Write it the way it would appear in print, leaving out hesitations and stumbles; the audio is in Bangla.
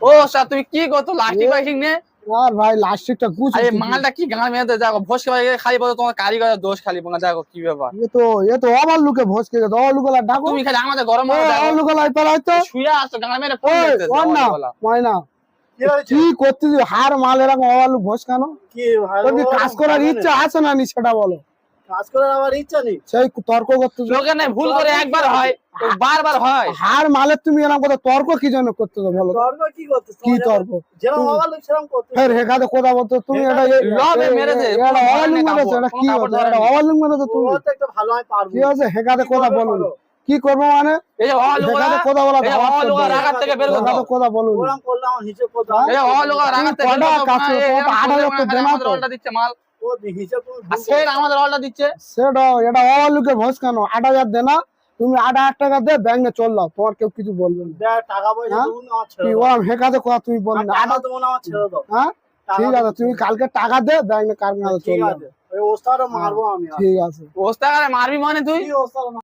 ও স্যার তুমি কি করছো লাস্টিক বাইকিং নে আর ভাই লাস্টিকটা গুছ আরে মালটা কি গান মেয়েতে যাও ভোসকে খালি বলো তোমার কারিগরের দোষ খালি বঙ্গা দেখো কি ব্যাপার এ তো আবার লোকে ভোসকে গেছে আবার লোকে ডাকো তুমি খালি আমাদের গরম মাল দেখো আবার লোকে লাইতে লাইতে শুয়ে আসছো গান মেরে ফোন দেখতে ওই না ময়না কি করতেছিস হার মাল এরকম আবার লোক ভোস কেন কি ভাই তোর কি কাজ করার ইচ্ছা আছে না নি সেটা বলো কাজ করার আমার ইচ্ছা নেই সেই তর্ক করতেছ লোকে নাই ভুল করে একবার হয় বারবার হয় হার মালের তুমি এরকম কথা তর্ক কি জন্য করতেছো বলো তর্ক কি করতেছ কি তর্ক যেরকম আমার লোক সেরকম করতে ফের হেখাতে কথা বলতো তুমি এটা লবে মেরেছে এটা অবালুক মেরেছো এটা কি হচ্ছে এটা অবালুক মেরেছো তুমি ও তো একটা ভালো আমি পারবো কি হচ্ছে হেখাতে কথা বলো কি করবো মানে এই যে অলোকা হেখাতে কথা বলা এই যে অলোকা রাগাত থেকে বের করো হেখাতে কথা বলো ওরকম করলে আমার হিসেব করতে এই যে অলোকা রাগাত থেকে বের করো কাজ করো 8000 তো দেনা তো অল্টা দিচ্ছে মাল ও হিসেব তুমি আর সেই আমাদের অল্টা দিচ্ছে সেটা এটা অবালুকে ভোজ কেন 8000 দেনা তুমি 8000 টাকা দে ব্যাংকে চল দাও তোমার কেউ কিছু বলবে না দেখ টাকা পয়সা হ্যাঁ? দেবো না আমার ছেড়ে কি দাও ওরম হেখাতে কথা তুমি বলবে না টাকা দেবো না আমার ছেড়ে দাও হ্যাঁ ঠিক আছে তুমি কালকে টাকা দে ব্যাংকে কার চল ঠিক দাও আছে ওই ওস্তাদটা মারবো আমি ঠিক আছে ওস্তাদ মারবি মানে তুই কি ওস্তাদ